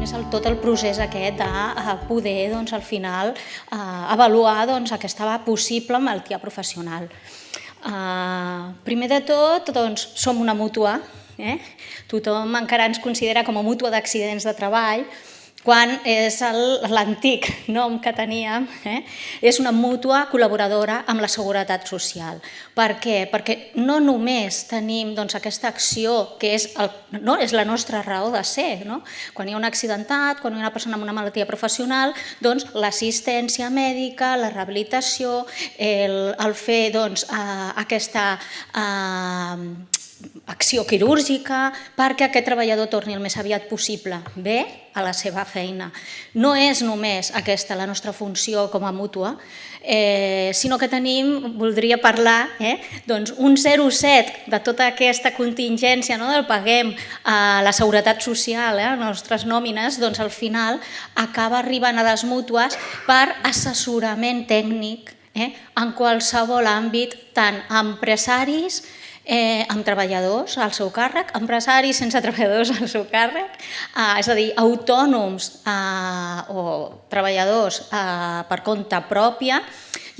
és tot el procés aquest de poder, al final, avaluar que estava possible malaltia professional. Primer de tot, som una mútua. Tothom encara ens considera com a mútua d'accidents de treball, quan és l'antic nom que teníem, és una mútua col·laboradora amb la Seguretat Social. Per què? Perquè no només tenim aquesta acció, que és la nostra raó de ser. Quan hi ha un accidentat, quan hi ha una persona amb una malaltia professional, l'assistència mèdica, la rehabilitació, el fer aquesta acció quirúrgica perquè aquest treballador torni el més aviat possible bé a la seva feina. No és només aquesta la nostra funció com a mútua, sinó que tenim, voldria parlar, un 0,7 de tota aquesta contingència del paguem a la Seguretat Social, les nostres nòmines, al final acaba arribant a les mútues per assessorament tècnic en qualsevol àmbit, tant empresaris, amb treballadors al seu càrrec, empresaris sense treballadors al seu càrrec, és a dir, autònoms o treballadors per compte pròpia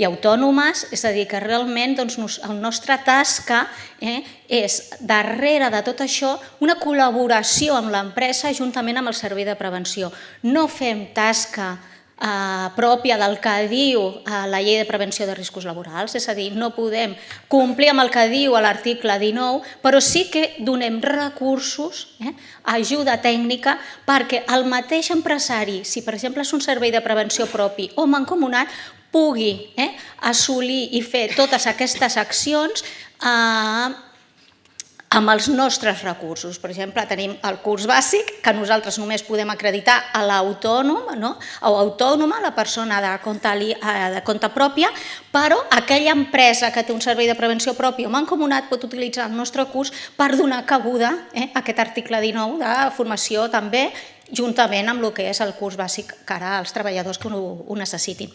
i autònomes, és a dir, que realment la nostra tasca és, darrere de tot això, una col·laboració amb l'empresa juntament amb el servei de prevenció. No fem tasca pròpia del que diu la Llei de Prevenció de Riscos Laborals, és a dir, no podem complir amb el que diu l'article 19, però sí que donem recursos, ajuda tècnica, perquè el mateix empresari, si per exemple és un servei de prevenció propi o mancomunat, pugui assolir i fer totes aquestes accions amb els nostres recursos. Per exemple, tenim el curs bàsic, que nosaltres només podem acreditar a l'autònom o autònoma, la persona de compte pròpia, però aquella empresa que té un servei de prevenció propi o mancomunat pot utilitzar el nostre curs per donar cabuda a aquest article 19 de formació també, juntament amb el que és el curs bàsic cara als treballadors que ho necessitin.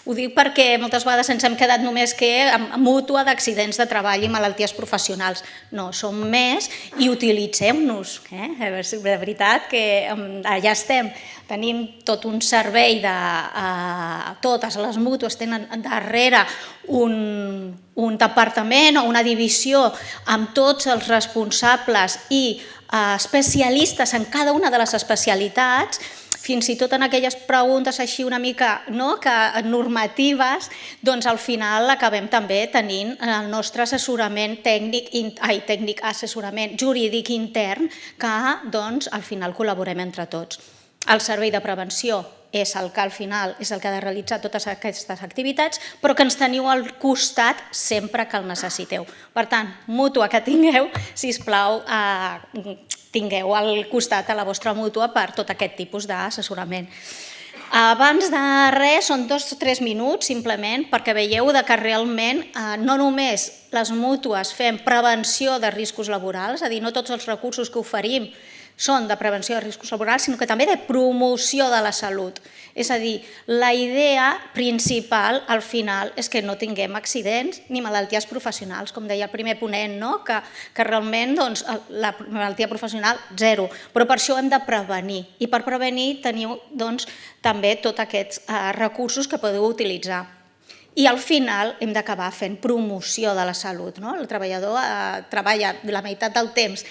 Ho dic perquè moltes vegades ens hem quedat només amb mútua d'accidents de treball i malalties professionals. No, som més i utilitzem-nos. De veritat que allà estem. Tenim tot un servei de... Totes les mútues tenen darrere un departament o una divisió amb tots els responsables i especialistes en cada una de les especialitats, fins i tot en aquelles preguntes així una mica normatives, doncs al final acabem també tenint el nostre assessorament tècnic, assessorament jurídic intern, que al final col·laborem entre tots. El servei de prevenció és el que al final és el que ha de realitzar totes aquestes activitats, però que ens teniu al costat sempre que el necessiteu. Per tant, mútua que tingueu, sisplau, tingueu al costat a la vostra mútua per tot aquest tipus d'assessorament. Abans de res, són 2 o 3 minuts, simplement, perquè veieu que realment no només les mútues fem prevenció de riscos laborals, és a dir, no tots els recursos que oferim són de prevenció de riscos laborals, sinó que també de promoció de la salut. És a dir, la idea principal, al final, és que no tinguem accidents ni malalties professionals, com deia el primer ponent, que realment la malaltia professional, 0. Però per això hem de prevenir. I per prevenir teniu també tots aquests recursos que podeu utilitzar. I al final hem d'acabar fent promoció de la salut. El treballador treballa la meitat del temps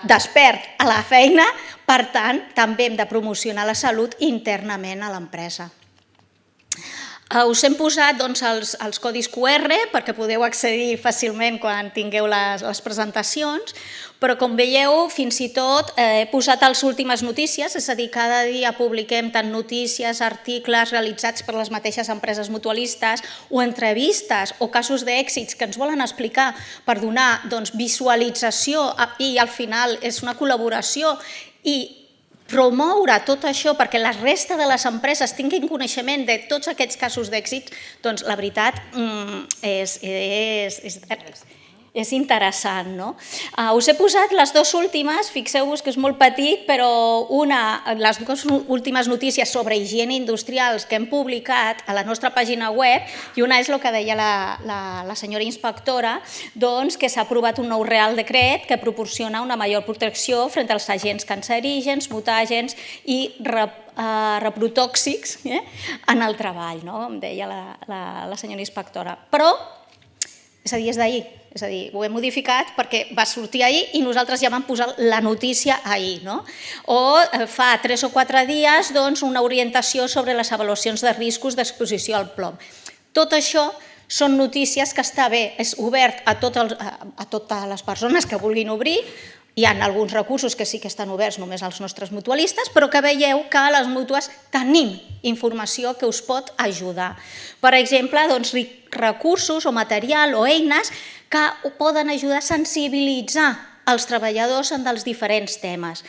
despert a la feina, per tant, també hem de promocionar la salut internament a l'empresa. Us hem posat els codis QR perquè podeu accedir fàcilment quan tingueu les presentacions, però com veieu, fins i tot he posat les últimes notícies, és a dir, cada dia publiquem tant notícies, articles realitzats per les mateixes empreses mutualistes o entrevistes o casos d'èxits que ens volen explicar per donar visualització i al final és una col·laboració i promoure tot això perquè la resta de les empreses tinguin coneixement de tots aquests casos d'èxit, doncs la veritat és És interessant, no? Us he posat les dues últimes, fixeu-vos que és molt petit, però les dues últimes notícies sobre higiene industrials que hem publicat a la nostra pàgina web, i una és el que deia la senyora inspectora, doncs que s'ha aprovat un nou Real Decret que proporciona una major protecció front als agents cancerígens, mutàgens i reprotòxics en el treball, em deia la senyora inspectora. Però, és a dir, és d'ahir. És a dir, ho hem modificat perquè va sortir ahir i nosaltres ja vam posar la notícia ahir. O fa 3 o 4 dies una orientació sobre les avaluacions de riscos d'exposició al plom. Tot això són notícies que està bé, és obert a totes les persones que vulguin obrir. Hi ha alguns recursos que sí que estan oberts només als nostres mutualistes, però que veieu que a les mútues tenim informació que us pot ajudar. Per exemple, recursos o material o eines que poden ajudar a sensibilitzar els treballadors en dels diferents temes.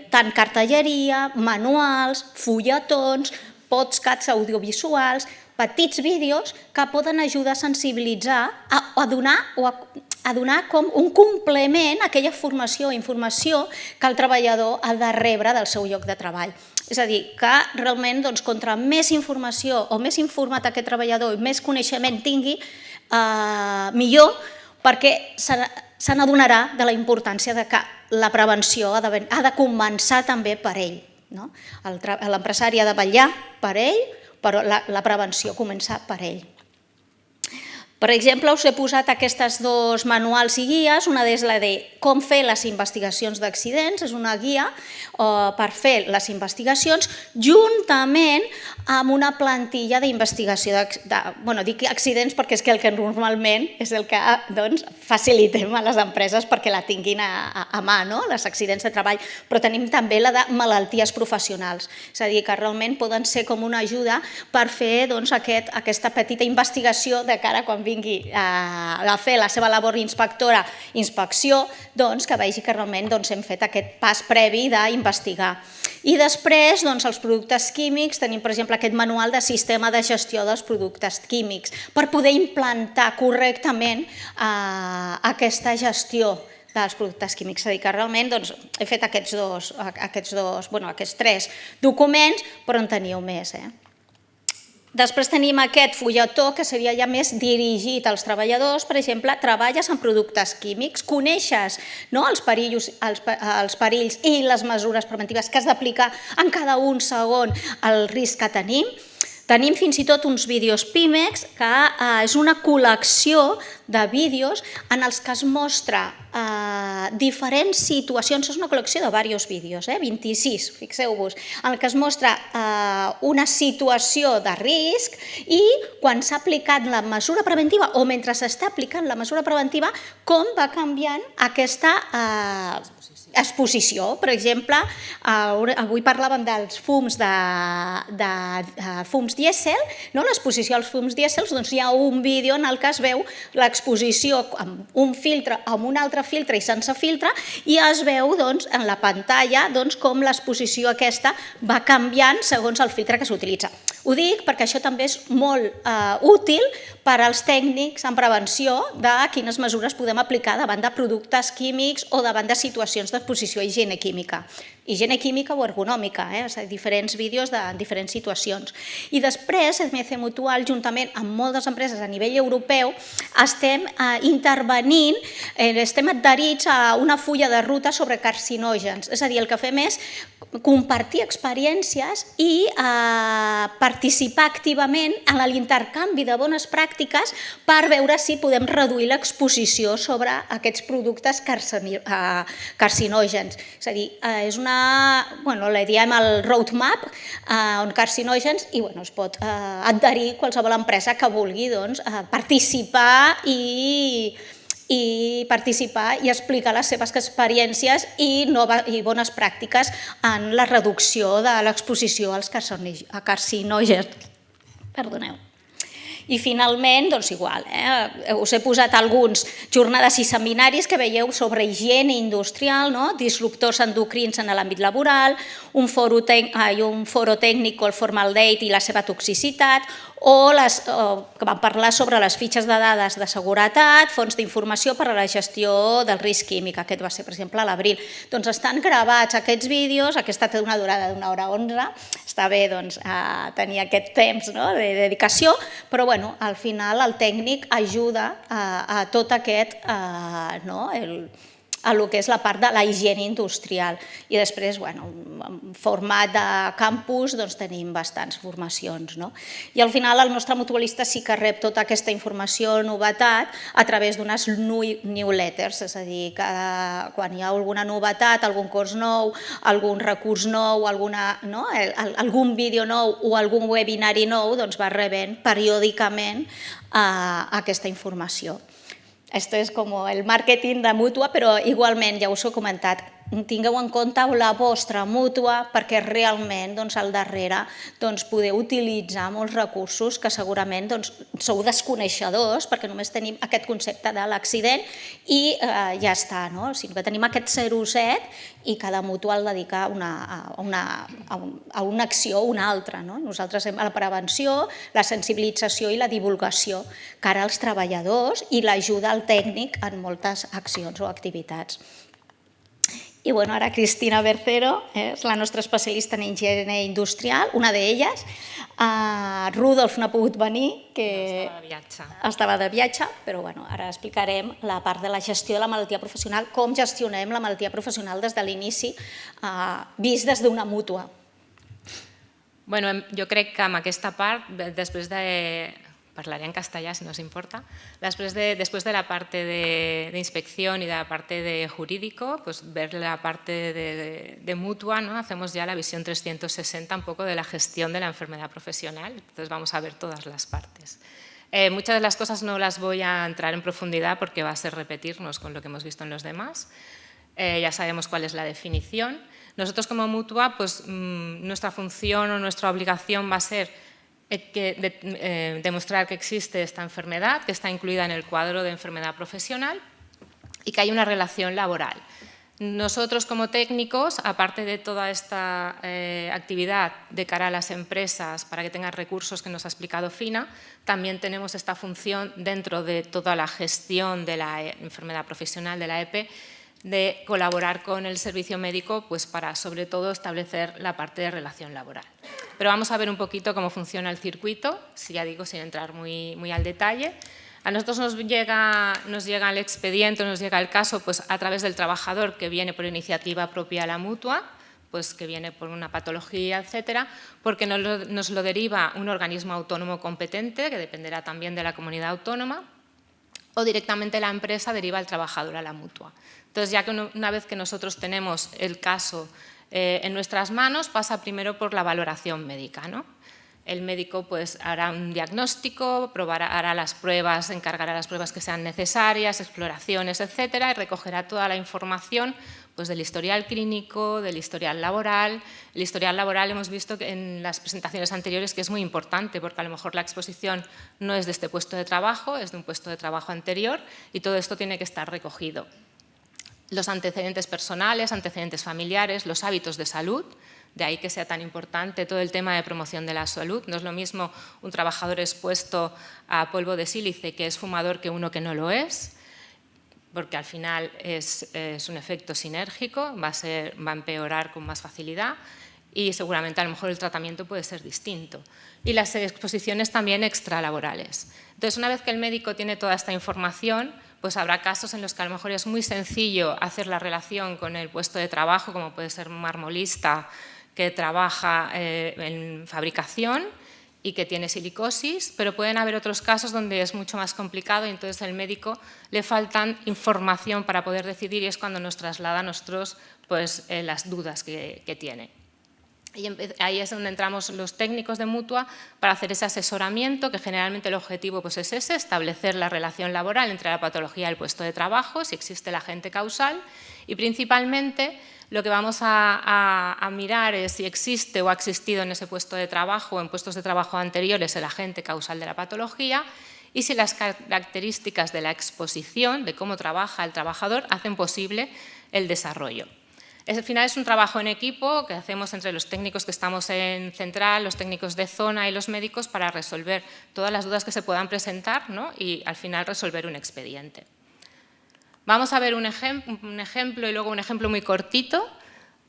Tant cartelleria, manuals, fulletons, podcasts audiovisuals, petits vídeos que poden ajudar a sensibilitzar, a donar com un complement a aquella formació o informació que el treballador ha de rebre del seu lloc de treball. És a dir, que realment, contra més informació o més informat aquest treballador i més coneixement tingui, millor, perquè se n'adonarà de la importància que la prevenció ha de començar també per ell. L'empresari ha de vetllar per ell, però la prevenció comença per ell. Per exemple, us he posat aquestes dos manuals i guies. Una és la de com fer les investigacions d'accidents, és una guia per fer les investigacions juntament amb una plantilla d'investigació, dic accidents perquè és el que normalment és el que facilitem a les empreses perquè la tinguin a mà, els accidents de treball, però tenim també la de malalties professionals, és a dir, que realment poden ser com una ajuda per fer aquesta petita investigació de cara quan vingui a fer la seva labor inspecció, que vegi que realment hem fet aquest pas previ d'investigar. I després, els productes químics, tenim, per exemple, aquest manual de sistema de gestió dels productes químics per poder implantar correctament aquesta gestió dels productes químics. És a dir, que realment he fet aquests 3 documents, però en teníeu més. Després tenim aquest fulletó que seria ja més dirigit als treballadors. Per exemple, treballes en productes químics, coneixes els perills i les mesures preventives que has d'aplicar en cada un segon el risc que tenim. Tenim fins i tot uns vídeos Pimex, que és una col·lecció de vídeos en els que es mostra diferents situacions, és una col·lecció de diversos vídeos, 26, fixeu-vos, en què es mostra una situació de risc i quan s'ha aplicat la mesura preventiva o mentre s'està aplicant la mesura preventiva, com va canviant aquesta exposició. Per exemple, avui parlàvem dels fums dièsel, l'exposició als fums dièsels, hi ha un vídeo en el que es veu l'exposició amb un filtre, amb un altre filtre i sense filtre, i es veu en la pantalla com l'exposició aquesta va canviant segons el filtre que s'utilitza. Ho dic perquè això també és molt útil per als tècnics en prevenció de quines mesures podem aplicar davant de productes químics o davant de situacions d'exposició a higiene química. Higiene química o ergonòmica, diferents vídeos de diferents situacions. I després, SMC Mutual, juntament amb moltes empreses a nivell europeu, estem intervenint, estem adherits a una fulla de ruta sobre carcinògens. És a dir, el que fem és compartir experiències i participar activament en l'intercanvi de bones pràctiques per veure si podem reduir l'exposició sobre aquests productes carcinògens. És a dir, és una, li diem el roadmap on carcinògens i es pot adherir qualsevol empresa que vulgui participar i explicar les seves experiències i bones pràctiques en la reducció de l'exposició als carcinògens. Perdoneu. I finalment, doncs igual, us he posat alguns jornades i seminaris que veieu sobre higiene industrial, disruptors endocrins en l'àmbit laboral, un foro tècnic, el formaldehyd i la seva toxicitat, o que van parlar sobre les fitxes de dades de seguretat, fons d'informació per a la gestió del risc químic. Aquest va ser, per exemple, a l'abril. Doncs estan gravats aquests vídeos, aquesta té una durada d'1 hora 11, està bé tenir aquest temps de dedicació, però al final el tècnic ajuda a tot aquest, a el que és la part de la higiene industrial. I després, en format de campus, tenim bastants formacions. I al final el nostre mutualista sí que rep tota aquesta informació, novetat, a través d'unes newsletters, és a dir, quan hi ha alguna novetat, algun curs nou, algun recurs nou, algun vídeo nou o algun webinari nou, va rebent periòdicament aquesta informació. Esto es como el màrqueting de mútua, però igualment, ja us ho he comentat, tingueu en compte la vostra mútua perquè realment al darrere podeu utilitzar molts recursos que segurament sou desconeixedors perquè només tenim aquest concepte de l'accident i ja està, sinó que tenim aquest 0,7 i cada mútua el dedica a una acció o una altra. Nosaltres hem a la prevenció, la sensibilització i la divulgació cara als treballadors i l'ajuda al tècnic en moltes accions o activitats. I ara Cristina Bercero és la nostra especialista en higiene industrial, una d'elles. Rudolf no ha pogut venir, que estava de viatge, però ara explicarem la part de la gestió de la malaltia professional, com gestionem la malaltia professional des de l'inici, vist des d'una mútua. Jo crec que amb aquesta part, després de... Parlaré en castellà, si no os importa. Después de la parte de inspección y de la parte de jurídico, pues ver la parte de mutua, hacemos ya la visión 360 un poco de la gestión de la enfermedad profesional. Entonces vamos a ver todas las partes. Muchas de las cosas no las voy a entrar en profundidad porque va a ser repetirnos con lo que hemos visto en los demás. Ya sabemos cuál es la definición. Nosotros como mutua, pues nuestra función o nuestra obligación va a ser demostrar que existe esta enfermedad, que está incluida en el cuadro de enfermedad profesional y que hay una relación laboral. Nosotros como técnicos, aparte de toda esta actividad de cara a las empresas para que tengan recursos que nos ha explicado Fina, también tenemos esta función dentro de toda la gestión de la enfermedad profesional de la EPE de colaborar con el servicio médico para sobre todo establecer la parte de relación laboral. Pero vamos a ver un poquito cómo funciona el circuito, sin entrar muy al detalle. A nosotros nos llega el expediente, nos llega el caso a través del trabajador que viene por iniciativa propia a la mutua, que viene por una patología, etcétera, porque nos lo deriva un organismo autónomo competente, que dependerá también de la comunidad autónoma, o directamente la empresa deriva al trabajador a la mutua. Entonces, ya que una vez que nosotros tenemos el caso en nuestras manos, pasa primero por la valoración médica, El médico hará un diagnóstico, hará las pruebas, encargará las pruebas que sean necesarias, exploraciones, etcétera, y recogerá toda la información del historial clínico, del historial laboral. El historial laboral hemos visto en las presentaciones anteriores que es muy importante porque a lo mejor la exposición no es de este puesto de trabajo, es de un puesto de trabajo anterior y todo esto tiene que estar recogido. Los antecedentes personales, antecedentes familiares, los hábitos de salud, de ahí que sea tan importante todo el tema de promoción de la salud. No es lo mismo un trabajador expuesto a polvo de sílice que es fumador que uno que no lo es, porque al final es un efecto sinérgico, va a empeorar con más facilidad y seguramente a lo mejor el tratamiento puede ser distinto. Y las exposiciones también extralaborales. Entonces, una vez que el médico tiene toda esta información, habrá casos en los que a lo mejor es muy sencillo hacer la relación con el puesto de trabajo, como puede ser un marmolista que trabaja en fabricación y que tiene silicosis, pero pueden haber otros casos donde es mucho más complicado y entonces al médico le faltan información para poder decidir y es cuando nos traslada a nosotros las dudas que tiene. Y ahí es donde entramos los técnicos de Mutua para hacer ese asesoramiento, que generalmente el objetivo pues es ese, establecer la relación laboral entre la patología y el puesto de trabajo, si existe el agente causal, y principalmente lo que vamos a mirar es si existe o ha existido en ese puesto de trabajo o en puestos de trabajo anteriores el agente causal de la patología y si las características de la exposición, de cómo trabaja el trabajador, hacen posible el desarrollo. Al final es un trabajo en equipo que hacemos entre los técnicos que estamos en central, los técnicos de zona y los médicos para resolver todas las dudas que se puedan presentar, ¿no? Y al final resolver un expediente. Vamos a ver un ejemplo y luego un ejemplo muy cortito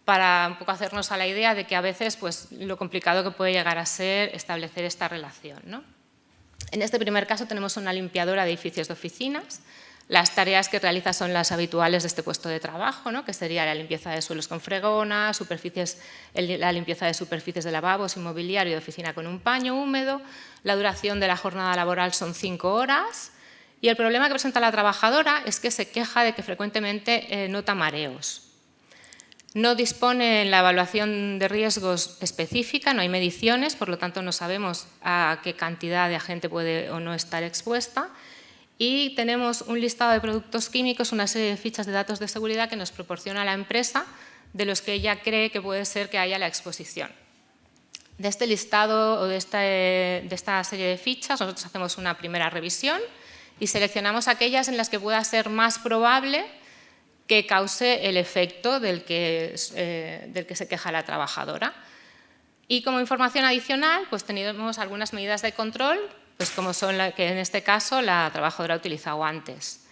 para un poco hacernos a la idea de que a veces pues, lo complicado que puede llegar a ser establecer esta relación, ¿no? En este primer caso tenemos una limpiadora de edificios de oficinas. Las tareas que realiza son las habituales de este puesto de trabajo, ¿no? Que sería la limpieza de suelos con fregona, la limpieza de superficies de lavabos, inmobiliario y de oficina con un paño húmedo. La duración de la jornada laboral son 5 horas. Y el problema que presenta la trabajadora es que se queja de que frecuentemente nota mareos. No dispone en la evaluación de riesgos específica, no hay mediciones, por lo tanto no sabemos a qué cantidad de agente puede o no estar expuesta. Y tenemos un listado de productos químicos, una serie de fichas de datos de seguridad que nos proporciona la empresa de los que ella cree que puede ser que haya la exposición. De este listado o de esta serie de fichas nosotros hacemos una primera revisión y seleccionamos aquellas en las que pueda ser más probable que cause el efecto del que se queja la trabajadora. Y como información adicional, pues tenemos algunas medidas de control, pues como son las que en este caso la trabajadora ha utilizado antes.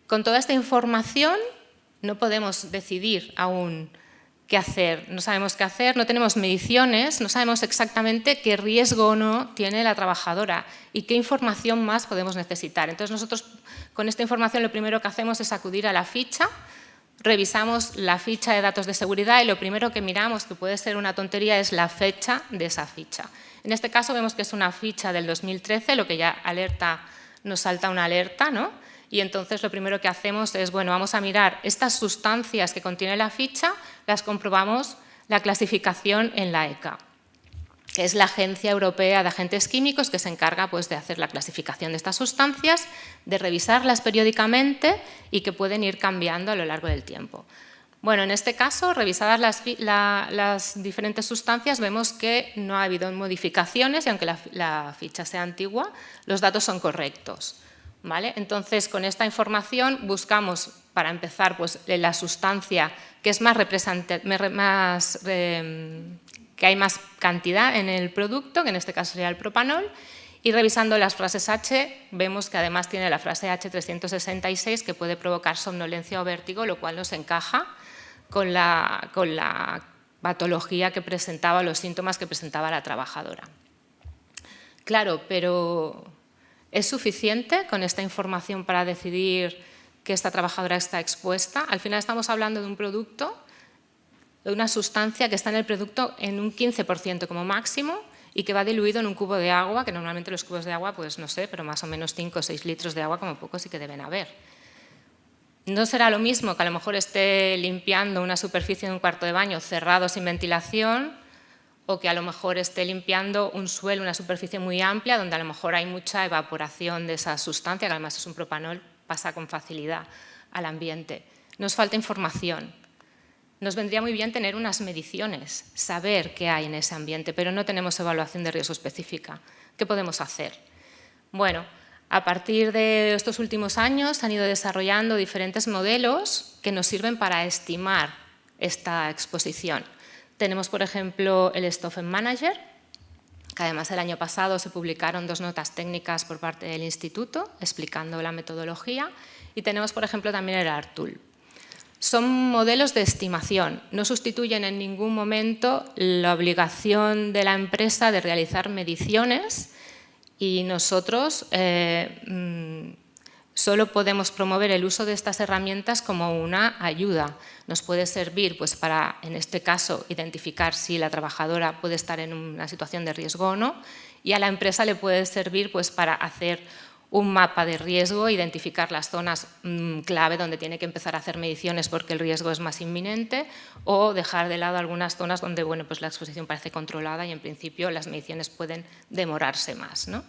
Con toda esta información no podemos decidir aún qué hacer, no sabemos qué hacer, no tenemos mediciones, no sabemos exactamente qué riesgo o no tiene la trabajadora y qué información más podemos necesitar. Entonces nosotros con esta información lo primero que hacemos es acudir a la ficha, revisamos la ficha de datos de seguridad y lo primero que miramos, que puede ser una tontería, es la fecha de esa ficha. En este caso vemos que es una ficha del 2013, lo que ya nos salta una alerta, ¿no? Y entonces lo primero que hacemos es, bueno, vamos a mirar estas sustancias que contiene la ficha, las comprobamos la clasificación en la ECA, que es la Agencia Europea de Agentes Químicos que se encarga pues, de hacer la clasificación de estas sustancias, de revisarlas periódicamente y que pueden ir cambiando a lo largo del tiempo. Bueno, en este caso, revisadas las diferentes sustancias, vemos que no ha habido modificaciones y aunque la ficha sea antigua, los datos son correctos, ¿vale? Entonces, con esta información buscamos, para empezar, pues, la sustancia que es que hay más cantidad en el producto, que en este caso sería el propanol, y revisando las frases H, vemos que además tiene la frase H366 que puede provocar somnolencia o vértigo, lo cual nos encaja con la patología que presentaba, los síntomas que presentaba la trabajadora. Claro, pero ¿es suficiente con esta información para decidir que esta trabajadora está expuesta? Al final estamos hablando de un producto, de una sustancia que está en el producto en un 15% como máximo y que va diluido en un cubo de agua, que normalmente los cubos de agua, pues no sé, pero más o menos 5 o 6 litros de agua como poco sí que deben haber. No será lo mismo que a lo mejor esté limpiando una superficie de un cuarto de baño cerrado sin ventilación o que a lo mejor esté limpiando un suelo, una superficie muy amplia donde a lo mejor hay mucha evaporación de esa sustancia, que además es un propanol, pasa con facilidad al ambiente. Nos falta información. Nos vendría muy bien tener unas mediciones, saber qué hay en ese ambiente, pero no tenemos evaluación de riesgo específica. ¿Qué podemos hacer? Bueno, a partir de estos últimos años han ido desarrollando diferentes modelos que nos sirven para estimar esta exposición. Tenemos, por ejemplo, el Stoffer Manager, que además el año pasado se publicaron 2 notas técnicas por parte del Instituto explicando la metodología, y tenemos, por ejemplo, también el ARTool. Son modelos de estimación, no sustituyen en ningún momento la obligación de la empresa de realizar mediciones y nosotros solo podemos promover el uso de estas herramientas como una ayuda. Nos puede servir pues, para, en este caso, identificar si la trabajadora puede estar en una situación de riesgo o no, y a la empresa le puede servir pues, para hacer un mapa de riesgo, identificar las zonas clave donde tiene que empezar a hacer mediciones porque el riesgo es más inminente, o dejar de lado algunas zonas donde bueno, pues la exposición parece controlada y en principio las mediciones pueden demorarse más, ¿no?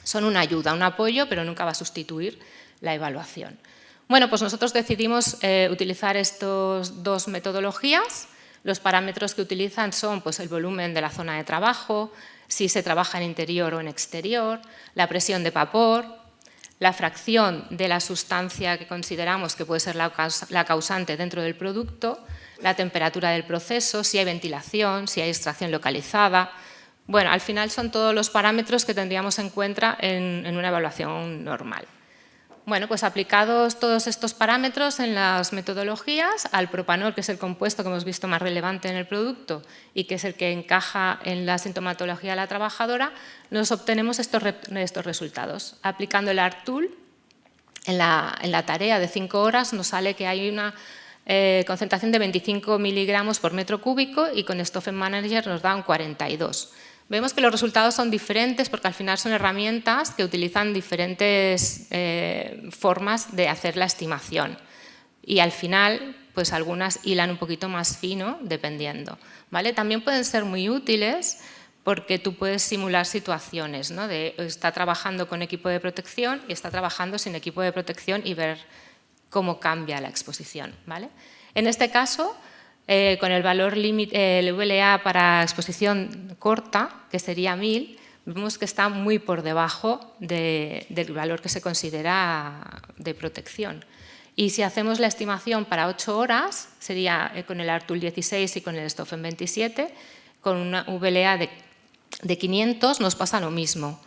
Son una ayuda, un apoyo, pero nunca va a sustituir la evaluación. Bueno, pues nosotros decidimos utilizar estas dos metodologías. Los parámetros que utilizan son pues, el volumen de la zona de trabajo, si se trabaja en interior o en exterior, la presión de vapor, la fracción de la sustancia que consideramos que puede ser la causante dentro del producto, la temperatura del proceso, si hay ventilación, si hay extracción localizada. Bueno, al final son todos los parámetros que tendríamos en cuenta en una evaluación normal. Bueno, pues aplicados todos estos parámetros en las metodologías, al propanol, que es el compuesto que hemos visto más relevante en el producto y que es el que encaja en la sintomatología de la trabajadora, nos obtenemos estos resultados. Aplicando el ART-Tool, en la tarea de 5 horas nos sale que hay una concentración de 25 miligramos por metro cúbico y con Stoffer Manager nos da un 42. Vemos que los resultados son diferentes porque al final son herramientas que utilizan diferentes formas de hacer la estimación y al final pues algunas hilan un poquito más fino dependiendo, ¿vale? También pueden ser muy útiles porque tú puedes simular situaciones, ¿no? De está trabajando con equipo de protección y está trabajando sin equipo de protección y ver cómo cambia la exposición, ¿vale? En este caso, con el valor límite, el VLA para exposición corta, que sería 1000, vemos que está muy por debajo del valor que se considera de protección. Y si hacemos la estimación para 8 horas, sería con el ART-Tool 16 y con el Stoffen 27, con una VLA de 500 nos pasa lo mismo.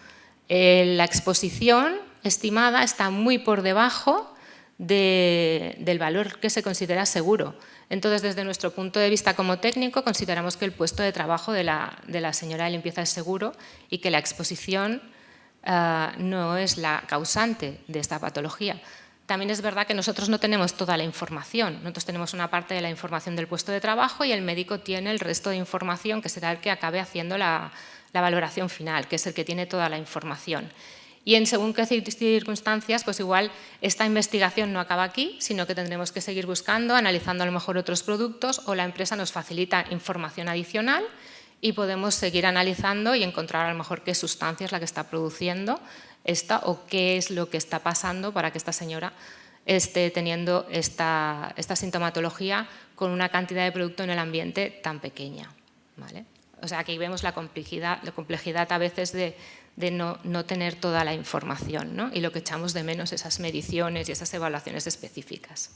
La exposición estimada está muy por debajo del valor que se considera seguro. Entonces, desde nuestro punto de vista como técnico, consideramos que el puesto de trabajo de la señora de limpieza es seguro y que la exposición no es la causante de esta patología. También es verdad que nosotros no tenemos toda la información. Nosotros tenemos una parte de la información del puesto de trabajo y el médico tiene el resto de información, que será el que acabe haciendo la valoración final, que es el que tiene toda la información. Y en según qué circunstancias, pues igual esta investigación no acaba aquí, sino que tendremos que seguir buscando, analizando a lo mejor otros productos o la empresa nos facilita información adicional y podemos seguir analizando y encontrar a lo mejor qué sustancia es la que está produciendo esta o qué es lo que está pasando para que esta señora esté teniendo esta sintomatología con una cantidad de producto en el ambiente tan pequeña, ¿vale? O sea, aquí vemos la complejidad a veces de no tener toda la información, ¿no? Y lo que echamos de menos esas mediciones y esas evaluaciones específicas.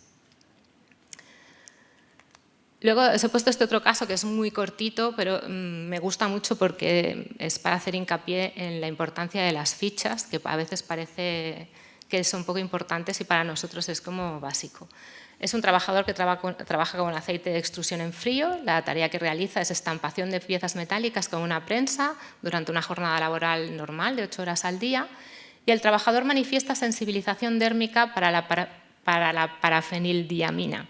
Luego os he puesto este otro caso que es muy cortito, pero me gusta mucho porque es para hacer hincapié en la importancia de las fichas, que a veces parece que son poco importantes y para nosotros es como básico. Es un trabajador que trabaja con aceite de extrusión en frío. La tarea que realiza es estampación de piezas metálicas con una prensa durante una jornada laboral normal de 8 horas al día. Y el trabajador manifiesta sensibilización dérmica para la parafenildiamina,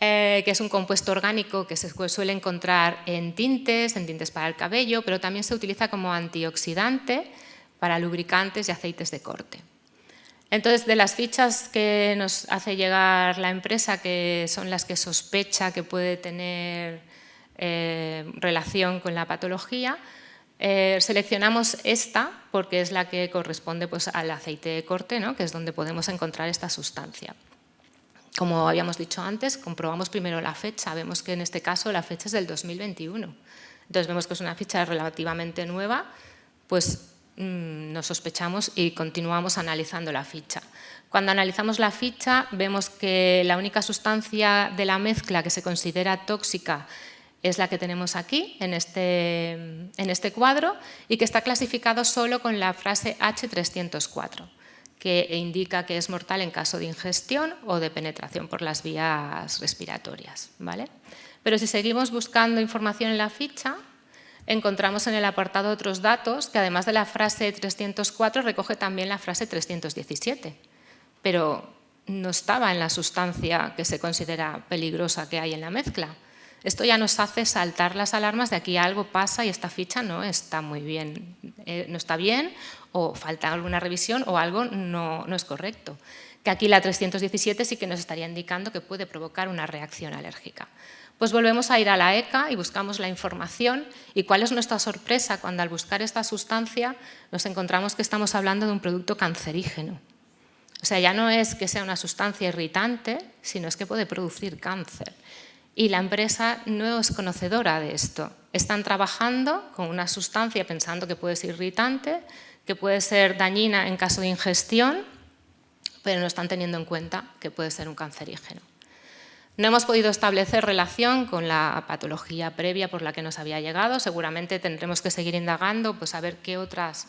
que es un compuesto orgánico que se suele encontrar en tintes para el cabello, pero también se utiliza como antioxidante para lubricantes y aceites de corte. Entonces, de las fichas que nos hace llegar la empresa, que son las que sospecha que puede tener relación con la patología, seleccionamos esta porque es la que corresponde pues, al aceite de corte, ¿no? Que es donde podemos encontrar esta sustancia. Como habíamos dicho antes, comprobamos primero la fecha. Vemos que en este caso la fecha es del 2021. Entonces vemos que es una ficha relativamente nueva, pues nos sospechamos y continuamos analizando la ficha. Cuando analizamos la ficha vemos que la única sustancia de la mezcla que se considera tóxica es la que tenemos aquí, en este cuadro, y que está clasificado solo con la frase H304, que indica que es mortal en caso de ingestión o de penetración por las vías respiratorias, ¿vale? Pero si seguimos buscando información en la ficha, encontramos en el apartado otros datos que además de la frase 304 recoge también la frase 317, pero no estaba en la sustancia que se considera peligrosa que hay en la mezcla. Esto ya nos hace saltar las alarmas de aquí algo pasa y esta ficha no está muy bien, no está bien, o falta alguna revisión o algo no es correcto. Que aquí la 317 sí que nos estaría indicando que puede provocar una reacción alérgica. Pues volvemos a ir a la ECA y buscamos la información. ¿Y cuál es nuestra sorpresa cuando al buscar esta sustancia nos encontramos que estamos hablando de un producto cancerígeno? O sea, ya no es que sea una sustancia irritante, sino es que puede producir cáncer. Y la empresa no es conocedora de esto. Están trabajando con una sustancia pensando que puede ser irritante, que puede ser dañina en caso de ingestión, pero no están teniendo en cuenta que puede ser un cancerígeno. No hemos podido establecer relación con la patología previa por la que nos había llegado. Seguramente tendremos que seguir indagando, pues a ver qué otras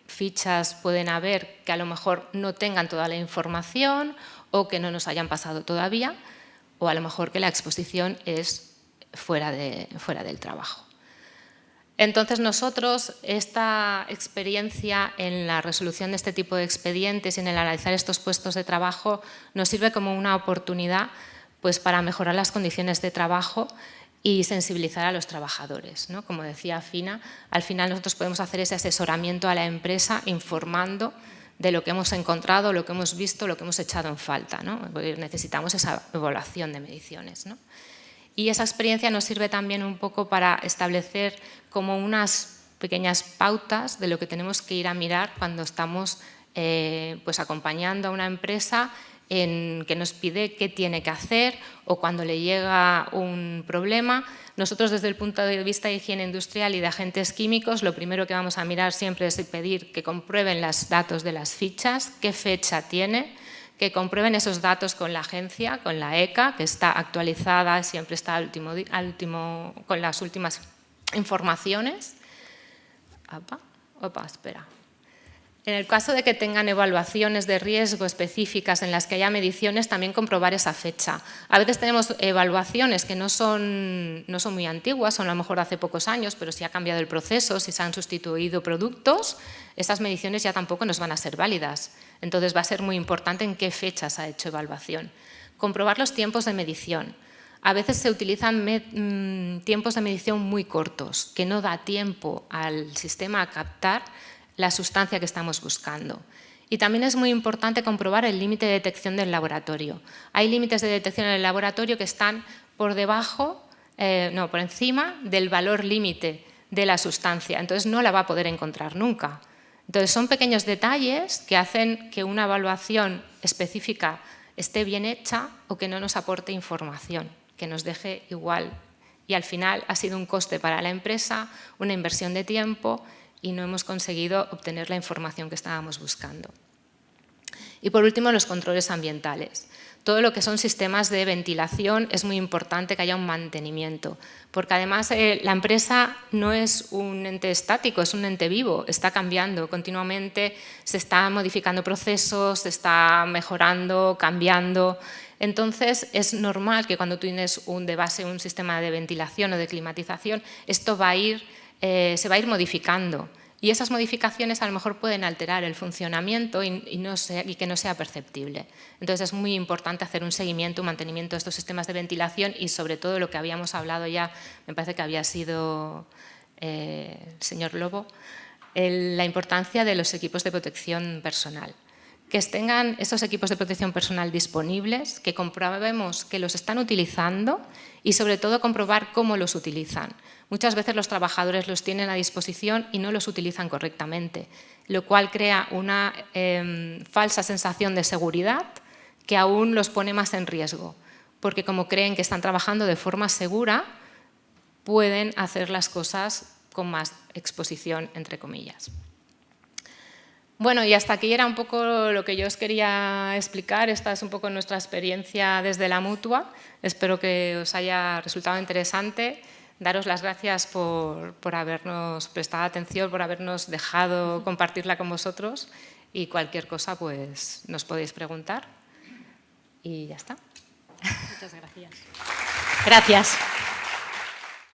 fichas pueden haber que a lo mejor no tengan toda la información o que no nos hayan pasado todavía, o a lo mejor que la exposición es fuera del trabajo. Entonces nosotros, esta experiencia en la resolución de este tipo de expedientes y en el analizar estos puestos de trabajo nos sirve como una oportunidad pues, para mejorar las condiciones de trabajo y sensibilizar a los trabajadores, ¿no? Como decía Fina, al final nosotros podemos hacer ese asesoramiento a la empresa informando de lo que hemos encontrado, lo que hemos visto, lo que hemos echado en falta, ¿no? Porque necesitamos esa evaluación de mediciones, ¿no? Y esa experiencia nos sirve también un poco para establecer como unas pequeñas pautas de lo que tenemos que ir a mirar cuando estamos pues acompañando a una empresa que nos pide qué tiene que hacer o cuando le llega un problema. Nosotros desde el punto de vista de higiene industrial y de agentes químicos, lo primero que vamos a mirar siempre es pedir que comprueben los datos de las fichas, qué fecha tiene, que comprueben esos datos con la agencia, con la ECA, que está actualizada, siempre está con las últimas informaciones. Espera. En el caso de que tengan evaluaciones de riesgo específicas en las que haya mediciones, también comprobar esa fecha. A veces tenemos evaluaciones que no son muy antiguas, son a lo mejor hace pocos años, pero si ha cambiado el proceso, si se han sustituido productos, esas mediciones ya tampoco nos van a ser válidas. Entonces va a ser muy importante en qué fechas ha hecho evaluación. Comprobar los tiempos de medición. A veces se utilizan tiempos de medición muy cortos, que no da tiempo al sistema a captar la sustancia que estamos buscando. Y también es muy importante comprobar el límite de detección del laboratorio. Hay límites de detección en el laboratorio que están por encima del valor límite de la sustancia. Entonces no la va a poder encontrar nunca. Entonces son pequeños detalles que hacen que una evaluación específica esté bien hecha o que no nos aporte información, que nos deje igual. Y al final ha sido un coste para la empresa, una inversión de tiempo y no hemos conseguido obtener la información que estábamos buscando. Y por último, los controles ambientales. Todo lo que son sistemas de ventilación es muy importante que haya un mantenimiento, porque además la empresa no es un ente estático, es un ente vivo, está cambiando continuamente, se están modificando procesos, se está mejorando, cambiando. Entonces es normal que cuando tú tienes de base un sistema de ventilación o de climatización, esto se va a ir modificando. Y esas modificaciones a lo mejor pueden alterar el funcionamiento y que no sea perceptible. Entonces es muy importante hacer un seguimiento, un mantenimiento de estos sistemas de ventilación y sobre todo lo que habíamos hablado ya, me parece que había sido el señor Lobo, la importancia de los equipos de protección personal. Que tengan esos equipos de protección personal disponibles, que comprobemos que los están utilizando y sobre todo comprobar cómo los utilizan. Muchas veces los trabajadores los tienen a disposición y no los utilizan correctamente, lo cual crea una falsa sensación de seguridad que aún los pone más en riesgo, porque como creen que están trabajando de forma segura, pueden hacer las cosas con más exposición, entre comillas. Bueno, y hasta aquí era un poco lo que yo os quería explicar. Esta es un poco nuestra experiencia desde la Mutua. Espero que os haya resultado interesante. Daros las gracias por habernos prestado atención, por habernos dejado compartirla con vosotros y cualquier cosa pues nos podéis preguntar. Y ya está. Muchas gracias. Gracias.